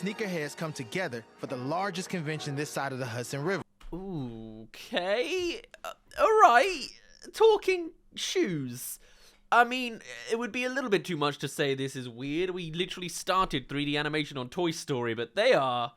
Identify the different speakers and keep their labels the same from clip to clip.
Speaker 1: Sneakerheads come together for the largest convention this side of the Hudson River.
Speaker 2: Okay. Alright. Talking shoes. I mean, it would be a little bit too much to say this is weird. We literally started 3D animation on Toy Story, but they are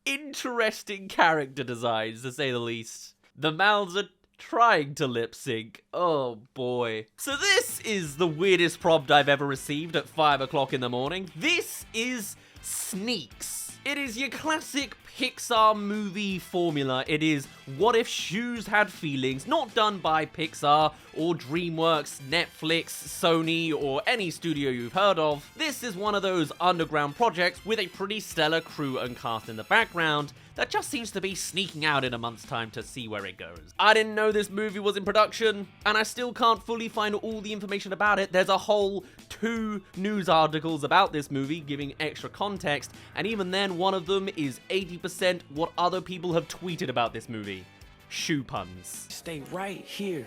Speaker 2: interesting character designs, to say the least. The mouths are trying to lip sync. Oh boy. So this is the weirdest prompt I've ever received at 5 o'clock in the morning. This is Sneaks. It is your classic Pixar movie formula. It is what if shoes had feelings, not done by Pixar or DreamWorks, Netflix, Sony, or any studio you've heard of. This is one of those underground projects with a pretty stellar crew and cast in the background that just seems to be sneaking out in a month's time to see where it goes. I didn't know this movie was in production, and I still can't fully find all the information about it. There's a whole 2 news articles about this movie giving extra context, and even then, one of them is 80% what other people have tweeted about this movie. Shoe puns.
Speaker 3: Stay right here.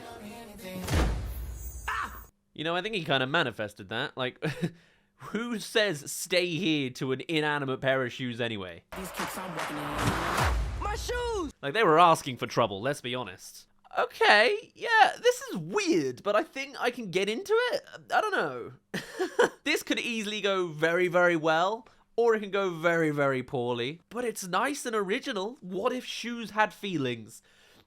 Speaker 2: You know, I think he kind of manifested that. Like, who says stay here to an inanimate pair of shoes anyway?
Speaker 3: These kicks I'm walking in. My shoes!
Speaker 2: Like, they were asking for trouble, let's be honest. Okay, yeah, this is weird, but I think I can get into it. I don't know. This could easily go very, very well, or it can go very, very poorly. But it's nice and original. What if shoes had feelings?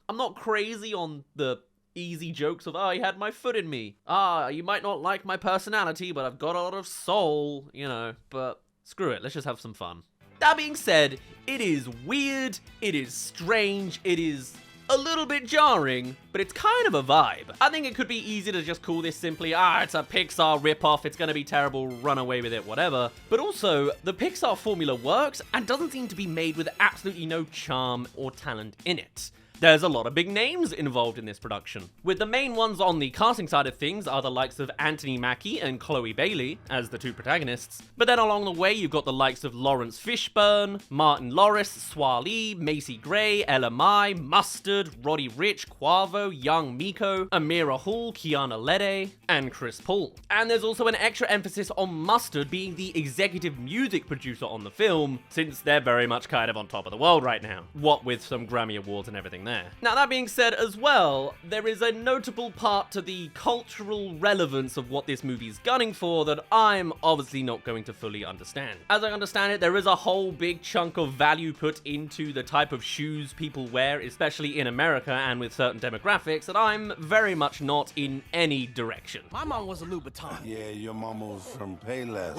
Speaker 2: I'm not crazy on the easy jokes of, he had my foot in me. You might not like my personality, but I've got a lot of soul, you know. But screw it, let's just have some fun. That being said, it is weird, it is strange, it is a little bit jarring, but it's kind of a vibe. I think it could be easy to just call this simply, it's a Pixar rip-off, it's gonna be terrible, run away with it, whatever. But also, the Pixar formula works and doesn't seem to be made with absolutely no charm or talent in it. There's a lot of big names involved in this production, with the main ones on the casting side of things are the likes of Anthony Mackie and Chloe Bailey as the 2 protagonists, but then along the way you've got the likes of Lawrence Fishburne, Martin Lawrence, Swa Lee, Macy Gray, Ella Mai, Mustard, Roddy Ricch, Quavo, Young Miko, Amira Hall, Kiana Lede, and Chris Paul. And there's also an extra emphasis on Mustard being the executive music producer on the film, since they're very much kind of on top of the world right now, what with some Grammy Awards and everything there. Now, that being said as well, there is a notable part to the cultural relevance of what this movie's gunning for that I'm obviously not going to fully understand. As I understand it, there is a whole big chunk of value put into the type of shoes people wear, especially in America and with certain demographics, that I'm very much not in any direction.
Speaker 3: My mom was a Louboutin.
Speaker 4: Yeah, your mama was from Payless.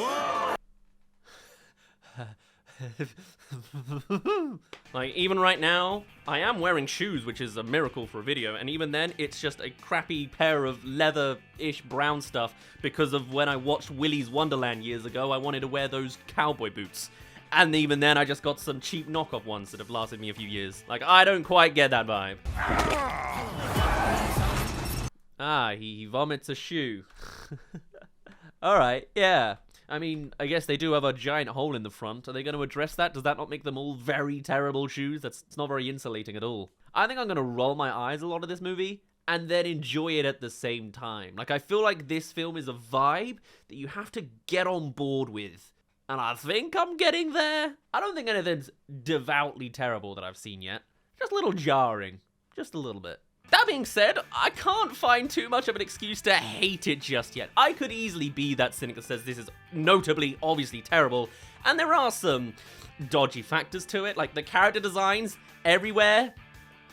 Speaker 2: Like, even right now, I am wearing shoes, which is a miracle for a video, and even then, it's just a crappy pair of leather-ish brown stuff because of when I watched Willy's Wonderland years ago, I wanted to wear those cowboy boots. And even then, I just got some cheap knockoff ones that have lasted me a few years. Like, I don't quite get that vibe. He vomits a shoe. Alright, yeah. I mean, I guess they do have a giant hole in the front. Are they going to address that? Does that not make them all very terrible shoes? It's not very insulating at all. I think I'm going to roll my eyes a lot of this movie and then enjoy it at the same time. Like, I feel like this film is a vibe that you have to get on board with. And I think I'm getting there. I don't think anything's devoutly terrible that I've seen yet. Just a little jarring. Just a little bit. That being said, I can't find too much of an excuse to hate it just yet. I could easily be that cynic that says this is notably, obviously terrible, and there are some dodgy factors to it, like the character designs everywhere,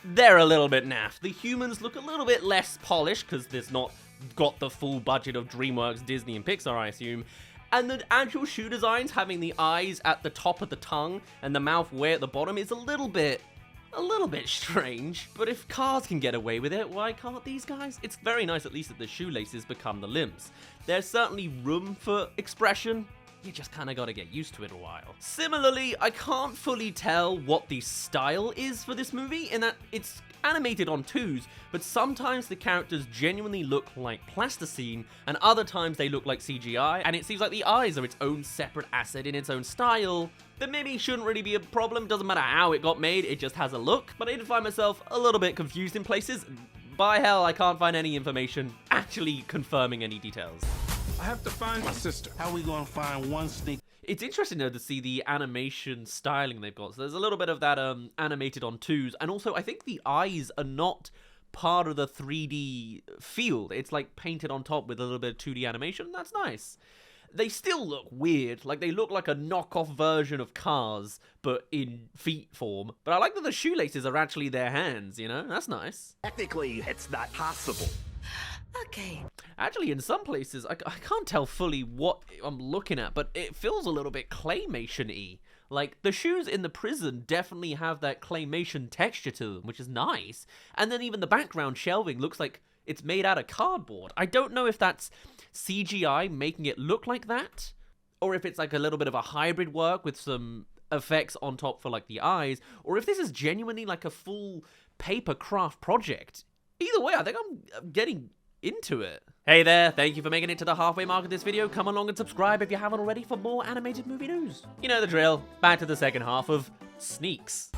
Speaker 2: they're a little bit naff. The humans look a little bit less polished, because there's not got the full budget of DreamWorks, Disney, and Pixar, I assume. And the actual shoe designs, having the eyes at the top of the tongue and the mouth way at the bottom, is a little bit strange, but if cars can get away with it, why can't these guys? It's very nice at least that the shoelaces become the limbs. There's certainly room for expression, you just kind of got to get used to it a while. Similarly, I can't fully tell what the style is for this movie, in that it's animated on 2s, but sometimes the characters genuinely look like plasticine, and other times they look like CGI, and it seems like the eyes are its own separate asset in its own style. That maybe shouldn't really be a problem, doesn't matter how it got made, it just has a look, but I did find myself a little bit confused in places. By hell, I can't find any information actually confirming any details.
Speaker 4: I have to find my sister. How we gonna find one sneak?
Speaker 2: It's interesting, though, to see the animation styling they've got. So there's a little bit of that animated on twos. And also, I think the eyes are not part of the 3D field. It's like painted on top with a little bit of 2D animation. That's nice. They still look weird. Like, they look like a knockoff version of Cars, but in feet form. But I like that the shoelaces are actually their hands, you know? That's nice.
Speaker 5: Technically, it's not possible.
Speaker 6: Okay.
Speaker 2: Actually, in some places, I can't tell fully what I'm looking at, but it feels a little bit claymation-y. Like, the shoes in the prison definitely have that claymation texture to them, which is nice. And then even the background shelving looks like it's made out of cardboard. I don't know if that's CGI making it look like that, or if it's like a little bit of a hybrid work with some effects on top for like the eyes, or if this is genuinely like a full paper craft project. Either way, I think I'm getting into it. Hey there, thank you for making it to the halfway mark of this video. Come along and subscribe if you haven't already for more animated movie news. You know the drill. Back to the second half of Sneaks.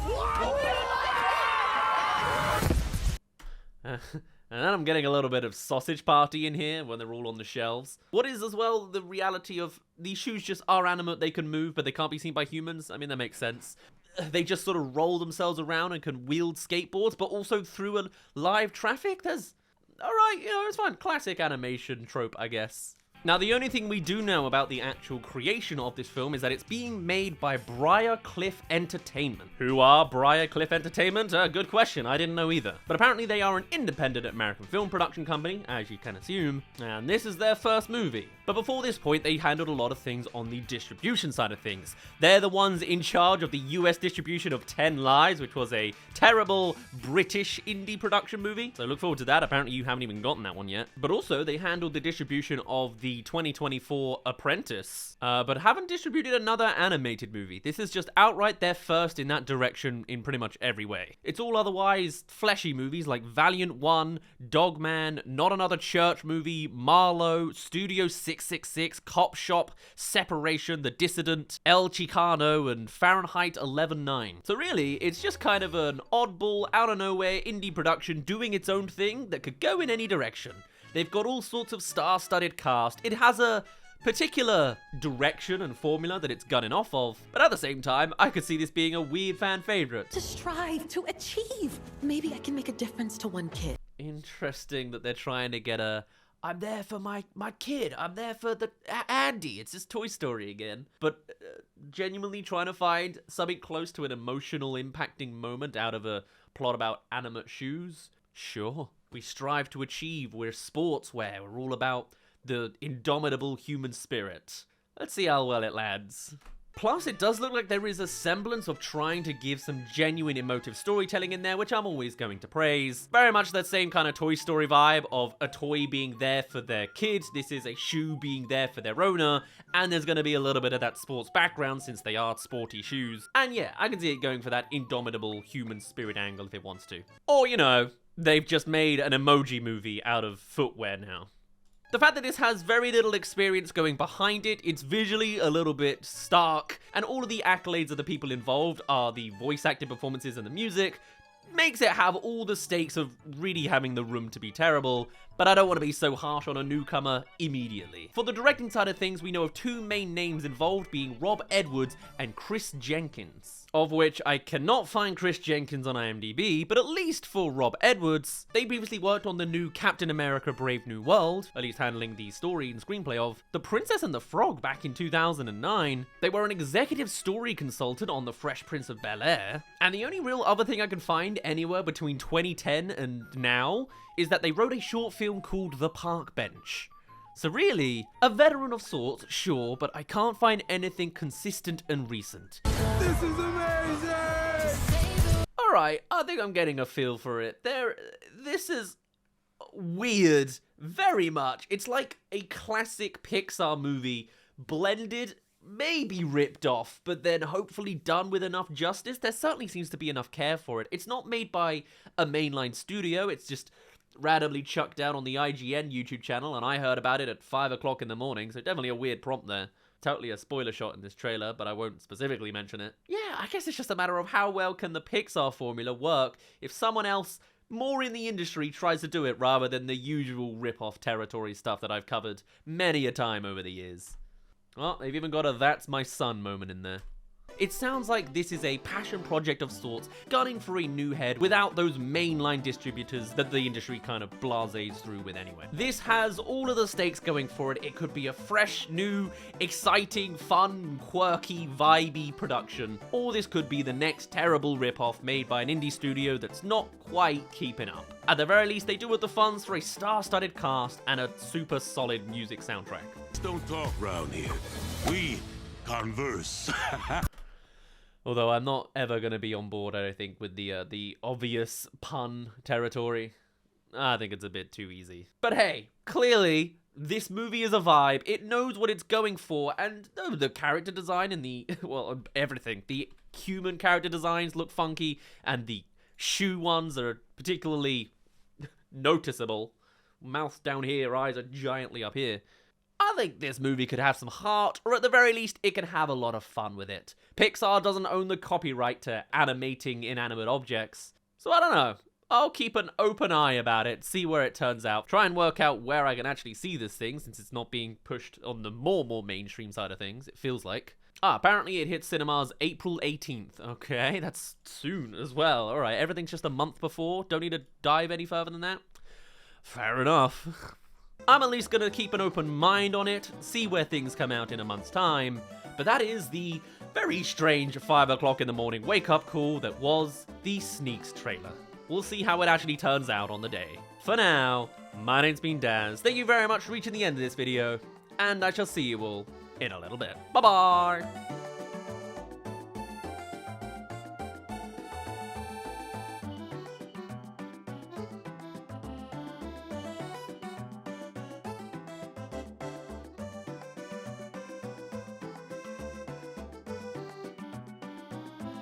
Speaker 2: And then I'm getting a little bit of Sausage Party in here when they're all on the shelves. What is as well the reality of these shoes just are animate, they can move, but they can't be seen by humans? I mean, that makes sense. They just sort of roll themselves around and can wield skateboards, but also through a live traffic? There's... Alright, you know, it's fine. Classic animation trope, I guess. Now, the only thing we do know about the actual creation of this film is that it's being made by Briarcliff Entertainment. Who are Briarcliff Entertainment? Good question, I didn't know either. But apparently they are an independent American film production company, as you can assume, and this is their first movie. But before this point, they handled a lot of things on the distribution side of things. They're the ones in charge of the US distribution of 10 Lives, which was a terrible British indie production movie. So look forward to that. Apparently you haven't even gotten that one yet. But also, they handled the distribution of the 2024 Apprentice, but haven't distributed another animated movie. This is just outright their first in that direction in pretty much every way. It's all otherwise fleshy movies like Valiant 1, Dogman, Not Another Church Movie, Marlowe, Studio 666, Cop Shop, Separation, The Dissident, El Chicano, and Fahrenheit 11/9. So really, it's just kind of an oddball, out of nowhere indie production doing its own thing that could go in any direction. They've got all sorts of star-studded cast. It has a particular direction and formula that it's gunning off of, but at the same time, I could see this being a weird fan favorite.
Speaker 6: To strive, to achieve. Maybe I can make a difference to one kid.
Speaker 2: Interesting that they're trying to get a, I'm there for my kid, I'm there for the Andy, it's just Toy Story again. But genuinely trying to find something close to an emotional impacting moment out of a plot about animate shoes? Sure. We strive to achieve, we're sportswear, we're all about the indomitable human spirit. Let's see how well it lands. Plus, it does look like there is a semblance of trying to give some genuine emotive storytelling in there, which I'm always going to praise. Very much that same kind of Toy Story vibe of a toy being there for their kid. This is a shoe being there for their owner, and there's going to be a little bit of that sports background since they are sporty shoes. And yeah, I can see it going for that indomitable human spirit angle if it wants to. Or, you know, they've just made an emoji movie out of footwear now. The fact that this has very little experience going behind it, it's visually a little bit stark, and all of the accolades of the people involved are the voice acting performances and the music, makes it have all the stakes of really having the room to be terrible, but I don't want to be so harsh on a newcomer immediately. For the directing side of things, we know of two main names involved, being Rob Edwards and Chris Jenkins. Of which I cannot find Chris Jenkins on IMDb, but at least for Rob Edwards, they previously worked on the new Captain America Brave New World, at least handling the story and screenplay of The Princess and the Frog back in 2009. They were an executive story consultant on The Fresh Prince of Bel-Air, and the only real other thing I can find anywhere between 2010 and now is that they wrote a short film called The Park Bench. So really, a veteran of sorts, sure, but I can't find anything consistent and recent.
Speaker 4: This is amazing!
Speaker 2: Alright, I think I'm getting a feel for it. This is weird, very much. It's like a classic Pixar movie, blended, maybe ripped off, but then hopefully done with enough justice. There certainly seems to be enough care for it. It's not made by a mainline studio, it's just randomly chucked down on the IGN YouTube channel, and I heard about it at 5 o'clock in the morning, so definitely a weird prompt there. Totally a spoiler shot in this trailer, but I won't specifically mention it. Yeah, I guess it's just a matter of how well can the Pixar formula work if someone else more in the industry tries to do it rather than the usual rip-off territory stuff that I've covered many a time over the years. Oh, they've even got a "that's my son" moment in there. It sounds like this is a passion project of sorts, gunning for a new head without those mainline distributors that the industry kind of blases through with anyway. This has all of the stakes going for it. It could be a fresh, new, exciting, fun, quirky, vibey production, or this could be the next terrible rip-off made by an indie studio that's not quite keeping up. At the very least, they do with the funds for a star-studded cast and a super solid music soundtrack.
Speaker 7: Don't talk round here. We converse.
Speaker 2: Although I'm not ever going to be on board, I don't think, with the obvious pun territory. I think it's a bit too easy. But hey, clearly, this movie is a vibe. It knows what it's going for, and the character design and well, everything. The human character designs look funky, and the shoe ones are particularly noticeable. Mouth down here, eyes are giantly up here. I think this movie could have some heart, or at the very least, it can have a lot of fun with it. Pixar doesn't own the copyright to animating inanimate objects, so I don't know. I'll keep an open eye about it, see where it turns out, try and work out where I can actually see this thing, since it's not being pushed on the more mainstream side of things, it feels like. Apparently it hits cinemas April 18th. Okay, that's soon as well. Alright, everything's just a month before. Don't need to dive any further than that. Fair enough. I'm at least gonna keep an open mind on it, see where things come out in a month's time, but that is the very strange 5 o'clock in the morning wake-up call that was the Sneaks trailer. We'll see how it actually turns out on the day. For now, my name's been Daz. Thank you very much for reaching the end of this video, and I shall see you all in a little bit. Bye-bye!